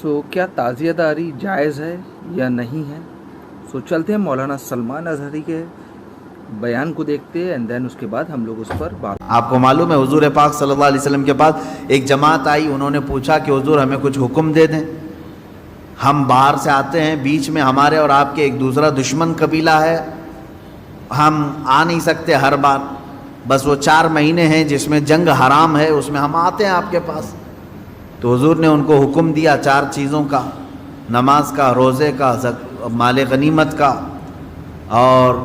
کیا تعزیہ داری جائز ہے یا نہیں ہے؟ چلتے ہیں مولانا سلمان اظہری کے بیان کو دیکھتے ہیں اینڈ دین اس کے بعد ہم لوگ اس پر بات. آپ کو معلوم ہے حضور پاک صلی اللہ علیہ وسلم کے پاس ایک جماعت آئی، انہوں نے پوچھا کہ حضور ہمیں کچھ حکم دے دیں، ہم باہر سے آتے ہیں، بیچ میں ہمارے اور آپ کے ایک دوسرا دشمن قبیلہ ہے، ہم آ نہیں سکتے ہر بار، بس وہ 4 مہینے ہیں جس میں جنگ حرام ہے، اس میں ہم آتے ہیں آپ کے پاس. تو حضور نے ان کو حکم دیا 4 چیزوں کا، نماز کا، روزے کا، مال غنیمت کا، اور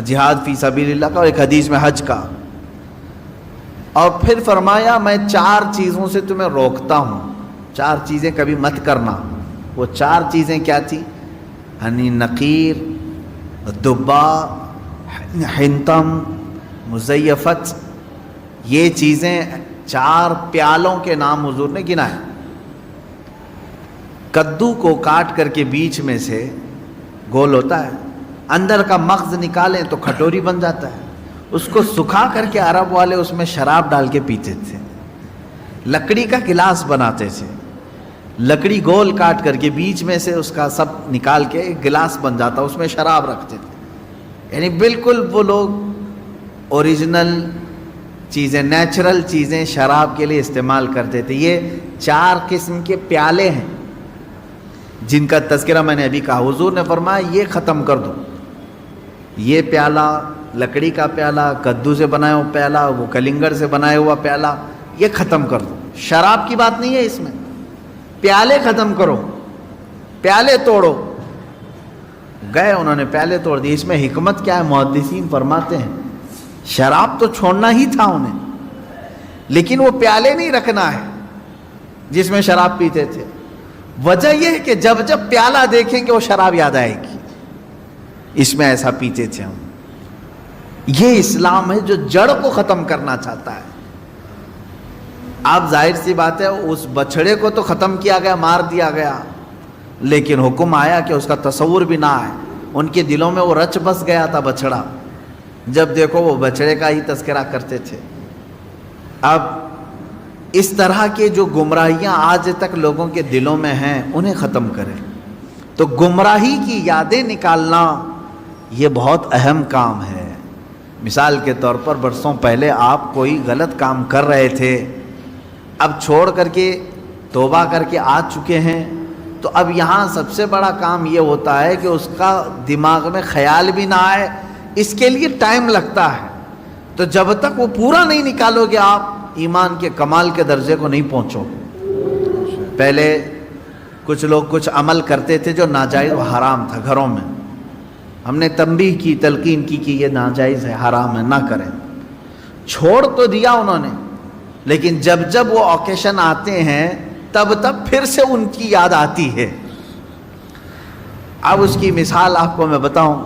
جہاد فی سبیل اللہ کا، اور ایک حدیث میں حج کا. اور پھر فرمایا میں 4 چیزوں سے تمہیں روکتا ہوں، 4 چیزیں کبھی مت کرنا. وہ 4 چیزیں کیا تھی؟ نقیر، دبا، حنتم، مزیفت. یہ چیزیں 4 پیالوں کے نام حضور نے گنائے. کدو کو کاٹ کر کے بیچ میں سے گول ہوتا ہے، اندر کا مغز نکالیں تو کھٹوری بن جاتا ہے، اس کو سکھا کر کے عرب والے اس میں شراب ڈال کے پیتے تھے. لکڑی کا گلاس بناتے تھے، لکڑی گول کاٹ کر کے بیچ میں سے اس کا سب نکال کے ایک گلاس بن جاتا، اس میں شراب رکھتے تھے. یعنی بالکل وہ لوگ اوریجنل چیزیں، نیچرل چیزیں شراب کے لیے استعمال کرتے تھے. یہ 4 قسم کے پیالے ہیں جن کا تذکرہ میں نے ابھی کہا. حضور نے فرمایا یہ ختم کر دو، یہ پیالہ، لکڑی کا پیالہ، کدو سے بنایا ہوا پیالہ، وہ کلنگڑ سے بنایا ہوا پیالہ، یہ ختم کر دو. شراب کی بات نہیں ہے اس میں، پیالے ختم کرو، پیالے توڑو. گئے انہوں نے پیالے توڑ دی. اس میں حکمت کیا ہے؟ محدثین فرماتے ہیں شراب تو چھوڑنا ہی تھا انہیں، لیکن وہ پیالے نہیں رکھنا ہے جس میں شراب پیتے تھے. وجہ یہ ہے کہ جب جب پیالہ دیکھیں گے وہ شراب یاد آئے گی، اس میں ایسا پیتے تھے ہم. یہ اسلام ہے جو جڑ کو ختم کرنا چاہتا ہے. اب ظاہر سی بات ہے اس بچڑے کو تو ختم کیا گیا، مار دیا گیا، لیکن حکم آیا کہ اس کا تصور بھی نہ آئے. ان کے دلوں میں وہ رچ بس گیا تھا بچڑا، جب دیکھو وہ بچڑے کا ہی تذکرہ کرتے تھے. اب اس طرح کے جو گمراہیاں آج تک لوگوں کے دلوں میں ہیں انہیں ختم کریں. تو گمراہی کی یادیں نکالنا یہ بہت اہم کام ہے. مثال کے طور پر برسوں پہلے آپ کوئی غلط کام کر رہے تھے، اب چھوڑ کر کے توبہ کر کے آ چکے ہیں، تو اب یہاں سب سے بڑا کام یہ ہوتا ہے کہ اس کا دماغ میں خیال بھی نہ آئے. اس کے لیے ٹائم لگتا ہے. تو جب تک وہ پورا نہیں نکالو گے آپ ایمان کے کمال کے درجے کو نہیں پہنچو. پہلے کچھ لوگ کچھ عمل کرتے تھے جو ناجائز و حرام تھا گھروں میں، ہم نے تنبیہ کی، تلقین کی کہ یہ ناجائز ہے، حرام ہے، نہ کریں. چھوڑ تو دیا انہوں نے، لیکن جب جب وہ اوکیشن آتے ہیں تب تب پھر سے ان کی یاد آتی ہے. اب اس کی مثال آپ کو میں بتاؤں.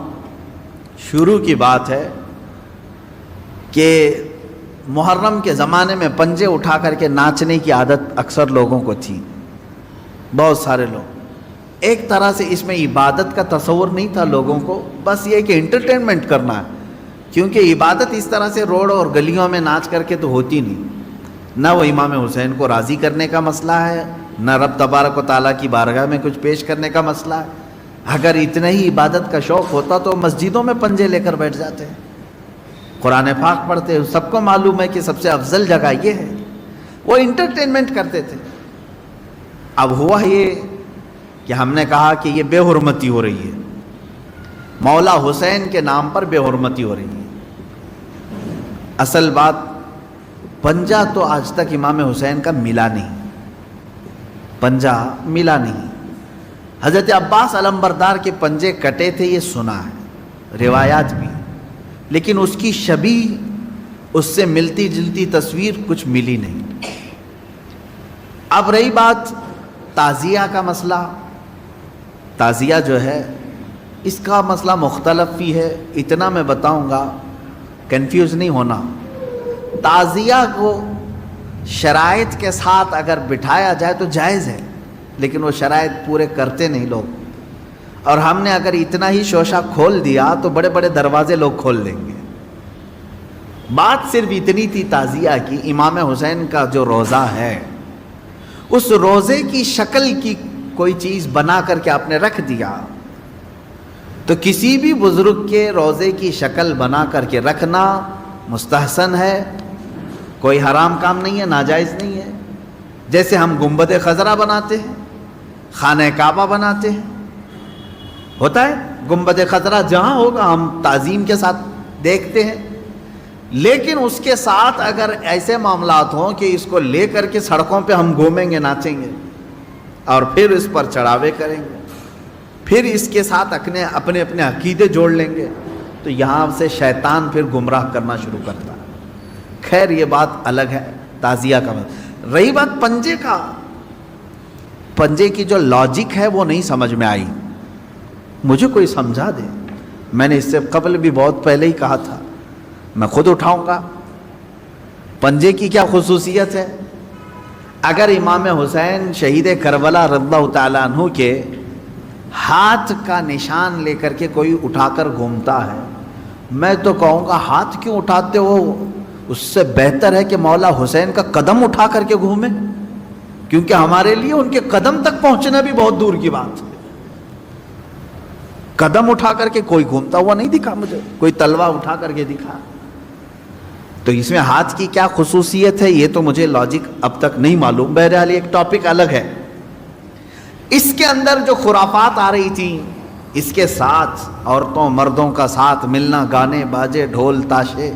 شروع کی بات ہے کہ محرم کے زمانے میں پنجے اٹھا کر کے ناچنے کی عادت اکثر لوگوں کو تھی، بہت سارے لوگ. ایک طرح سے اس میں عبادت کا تصور نہیں تھا لوگوں کو، بس یہ کہ انٹرٹینمنٹ کرنا ہے، کیونکہ عبادت اس طرح سے روڈ اور گلیوں میں ناچ کر کے تو ہوتی نہیں. نہ وہ امام حسین کو راضی کرنے کا مسئلہ ہے، نہ رب تبارک و تعالیٰ کی بارگاہ میں کچھ پیش کرنے کا مسئلہ ہے. اگر اتنا ہی عبادت کا شوق ہوتا تو مسجدوں میں پنجے لے کر بیٹھ جاتے ہیں، قرآن پاک پڑھتے. سب کو معلوم ہے کہ سب سے افضل جگہ یہ ہے. وہ انٹرٹینمنٹ کرتے تھے. اب ہوا یہ کہ ہم نے کہا کہ یہ بے حرمتی ہو رہی ہے، مولا حسین کے نام پر بے حرمتی ہو رہی ہے. اصل بات پنجہ تو آج تک امام حسین کا ملا نہیں، پنجہ ملا نہیں. حضرت عباس علمبردار کے پنجے کٹے تھے یہ سنا ہے، روایات بھی، لیکن اس کی شبیہ، اس سے ملتی جلتی تصویر کچھ ملی نہیں. اب رہی بات تعزیہ کا مسئلہ. تعزیہ جو ہے اس کا مسئلہ مختلف بھی ہے. اتنا میں بتاؤں گا، کنفیوز نہیں ہونا. تعزیہ کو شرائط کے ساتھ اگر بٹھایا جائے تو جائز ہے، لیکن وہ شرائط پورے کرتے نہیں لوگ. اور ہم نے اگر اتنا ہی شوشہ کھول دیا تو بڑے بڑے دروازے لوگ کھول دیں گے. بات صرف اتنی تھی تعزیہ کی. امام حسین کا جو روضہ ہے اس روزے کی شکل کی کوئی چیز بنا کر کے آپ نے رکھ دیا، تو کسی بھی بزرگ کے روزے کی شکل بنا کر کے رکھنا مستحسن ہے، کوئی حرام کام نہیں ہے، ناجائز نہیں ہے۔ جیسے ہم گنبد خضرا بناتے ہیں، خانہ کعبہ بناتے ہیں، ہوتا ہے گنبد خضرا جہاں ہوگا ہم تعظیم کے ساتھ دیکھتے ہیں، لیکن اس کے ساتھ اگر ایسے معاملات ہوں کہ اس کو لے کر کے سڑکوں پہ ہم گھومیں گے، ناچیں گے، اور پھر اس پر چڑھاوے کریں گے، پھر اس کے ساتھ اپنے عقیدے جوڑ لیں گے، تو یہاں سے شیطان پھر گمراہ کرنا شروع کرتا ہے۔ خیر یہ بات الگ ہے، تعزیہ کا مطلب۔ رہی بات پنجے کا، پنجے کی جو لاجک ہے وہ نہیں سمجھ میں آئی، مجھے کوئی سمجھا دے۔ میں نے اس سے قبل بھی بہت پہلے ہی کہا تھا، میں خود اٹھاؤں گا۔ پنجے کی کیا خصوصیت ہے؟ اگر امام حسین شہید کربلا رضی اللہ تعالیٰ عنہ کے ہاتھ کا نشان لے کر کے کوئی اٹھا کر گھومتا ہے، میں تو کہوں گا ہاتھ کیوں اٹھاتے ہو؟ اس سے بہتر ہے کہ مولا حسین کا قدم اٹھا کر کے گھومیں، کیونکہ ہمارے لیے ان کے قدم تک پہنچنا بھی بہت دور کی بات ہے۔ قدم اٹھا کر کے کوئی گھومتا ہوا نہیں دکھا مجھے، کوئی تلوار اٹھا کر کے دکھا۔ تو اس میں ہاتھ کی کیا خصوصیت ہے یہ تو مجھے لاجک اب تک نہیں معلوم، بہرحال ایک ٹاپک الگ ہے۔ اس کے اندر جو خرافات آ رہی تھیں، اس کے ساتھ عورتوں مردوں کا ساتھ ملنا، گانے باجے ڈھول تاشے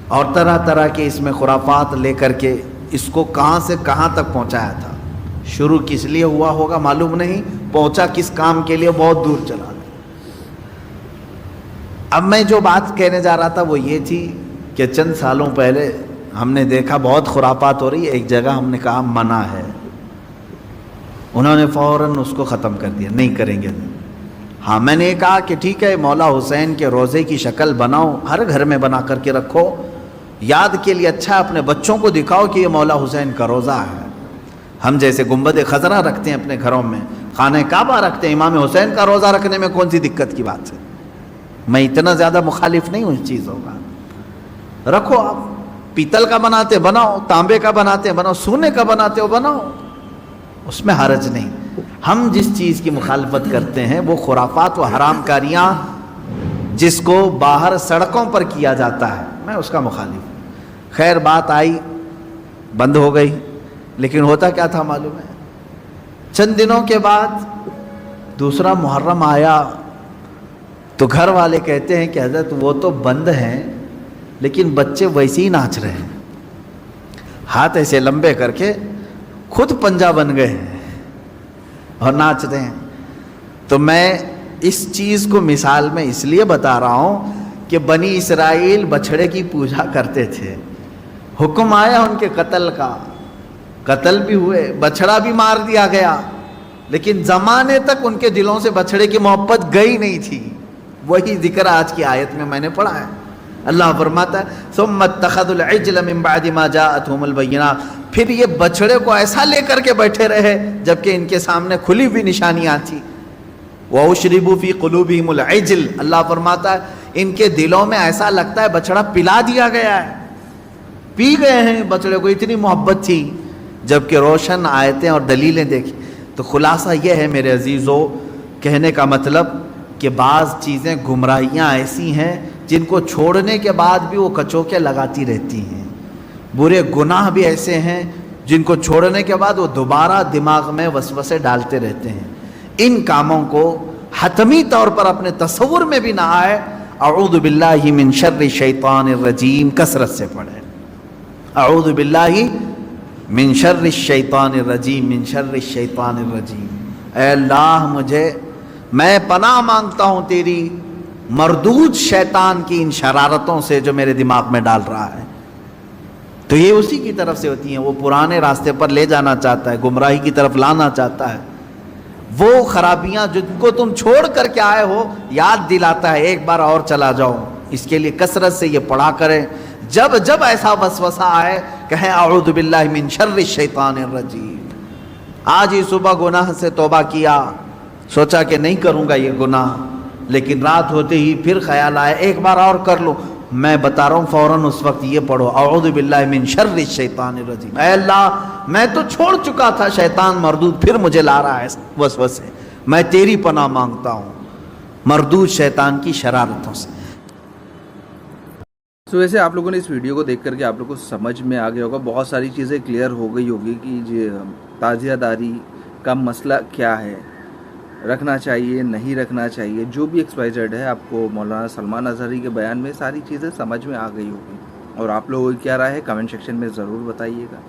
اور طرح طرح کے اس میں خرافات لے کر کے اس کو کہاں سے کہاں تک پہنچایا تھا۔ شروع کس لیے ہوا ہوگا معلوم نہیں، پہنچا کس کام کے لیے بہت دور چلا گیا۔ اب میں جو بات کہنے جا رہا تھا وہ یہ تھی کہ چند سالوں پہلے ہم نے دیکھا بہت خرافات ہو رہی ہے، ایک جگہ ہم نے کہا منع ہے، انہوں نے فوراً اس کو ختم کر دیا، نہیں کریں گے۔ ہاں میں نے کہا کہ ٹھیک ہے، مولا حسین کے روزے کی شکل بناؤ، ہر گھر میں بنا کر کے رکھو، یاد کے لیے اچھا، اپنے بچوں کو دکھاؤ کہ یہ مولا حسین کا روزہ ہے۔ ہم جیسے گنبد خضرا رکھتے ہیں اپنے گھروں میں، خانہ کعبہ رکھتے ہیں، امام حسین کا روزہ رکھنے میں کون سی دقت کی بات ہے؟ میں اتنا زیادہ مخالف نہیں ہوں اس چیزوں کا، رکھو آپ، پیتل کا بناتے بناؤ، تانبے کا بناتے بناؤ، سونے کا بناتے ہو بناؤ، اس میں حرج نہیں۔ ہم جس چیز کی مخالفت کرتے ہیں وہ خرافات و حرام کاریاں جس کو باہر سڑکوں پر کیا جاتا ہے، میں اس کا مخالف ہوں۔ خیر بات آئی، بند ہو گئی، لیکن ہوتا کیا تھا معلوم ہے؟ چند دنوں کے بعد دوسرا محرم آیا تو گھر والے کہتے ہیں کہ حضرت وہ تو بند ہیں لیکن بچے ویسے ہی ناچ رہے ہیں، ہاتھ ایسے لمبے کر کے خود پنجا بن گئے ہیں اور ناچ رہے ہیں۔ تو میں اس چیز کو مثال میں اس لیے بتا رہا ہوں کہ بنی اسرائیل بچھڑے کی پوجا کرتے تھے، حکم آیا ان کے قتل کا، قتل بھی ہوئے، بچھڑا بھی مار دیا گیا، لیکن زمانے تک ان کے دلوں سے بچھڑے کی محبت گئی نہیں تھی۔ وہی ذکر آج کی آیت میں نے پڑھا ہے، اللہ فرماتا ہے ثم اتخذوا العجل من بعد ما جاءتهم البینات، پھر یہ بچڑے کو ایسا لے کر کے بیٹھے رہے جبکہ ان کے سامنے کھلی ہوئی نشانیاں تھیں۔ وَأُشْرِبُوا فِي قُلُوبِهِمُ الْعِجْلَ، اللہ فرماتا ہے ان کے دلوں میں ایسا لگتا ہے بچڑا پلا دیا گیا ہے، پی گئے ہیں بچڑے کو، اتنی محبت تھی، جبکہ روشن آیتیں اور دلیلیں دیکھی۔ تو خلاصہ یہ ہے میرے عزیزو، کہنے کا مطلب کہ بعض چیزیں گمراہیاں ایسی ہیں جن کو چھوڑنے کے بعد بھی وہ کچوکے لگاتی رہتی ہیں، برے گناہ بھی ایسے ہیں جن کو چھوڑنے کے بعد وہ دوبارہ دماغ میں وسوسے ڈالتے رہتے ہیں۔ ان کاموں کو حتمی طور پر اپنے تصور میں بھی نہ آئے، اعوذ باللہ من شر الشیطان الرجیم کثرت سے پڑھیں، اعوذ باللہ من شر الشیطان الرجیم، من شر الشیطان الرجیم۔ اے اللہ میں پناہ مانگتا ہوں تیری مردود شیطان کی ان شرارتوں سے جو میرے دماغ میں ڈال رہا ہے۔ تو یہ اسی کی طرف سے ہوتی ہیں، وہ پرانے راستے پر لے جانا چاہتا ہے، گمراہی کی طرف لانا چاہتا ہے، وہ خرابیاں جن کو تم چھوڑ کر کے آئے ہو یاد دلاتا ہے ایک بار اور چلا جاؤ۔ اس کے لیے کثرت سے یہ پڑھا کریں، جب جب ایسا وسوسہ آئے کہیں اعوذ باللہ من شر الشیطان الرجیم۔ آج ہی صبح گناہ سے توبہ کیا، سوچا کہ نہیں کروں گا یہ گناہ، لیکن رات ہوتے ہی پھر خیال آیا ایک بار اور کر لوں، میں بتا رہا ہوں فوراً اس وقت یہ پڑھو اعوذ باللہ من شر الشیطان الرجیم، اے اللہ میں تو چھوڑ چکا تھا شیطان مردود پھر مجھے لا رہا ہے وسوسے، میں تیری پناہ مانگتا ہوں مردود شیطان کی شرارتوں سے۔ تو ویسے آپ لوگوں نے اس ویڈیو کو دیکھ کر کے آپ لوگوں کو سمجھ میں آ گیا ہوگا، بہت ساری چیزیں کلیئر ہو گئی ہوگی کہ یہ تعزیہ داری کا مسئلہ کیا ہے، رکھنا چاہیے نہیں رکھنا چاہیے، جو بھی ایکس وائی زیڈ ہے آپ کو مولانا سلمان اظہری کے بیان میں ساری چیزیں سمجھ میں آ گئی ہوگی۔ اور آپ لوگوں کی کیا رائے ہے کمنٹ سیکشن میں ضرور بتائیے گا۔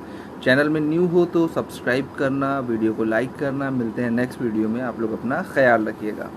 چینل میں نیو ہو تو سبسکرائب کرنا، ویڈیو کو لائک کرنا۔ ملتے ہیں نیکسٹ ویڈیو میں، آپ لوگ اپنا خیال رکھیے گا۔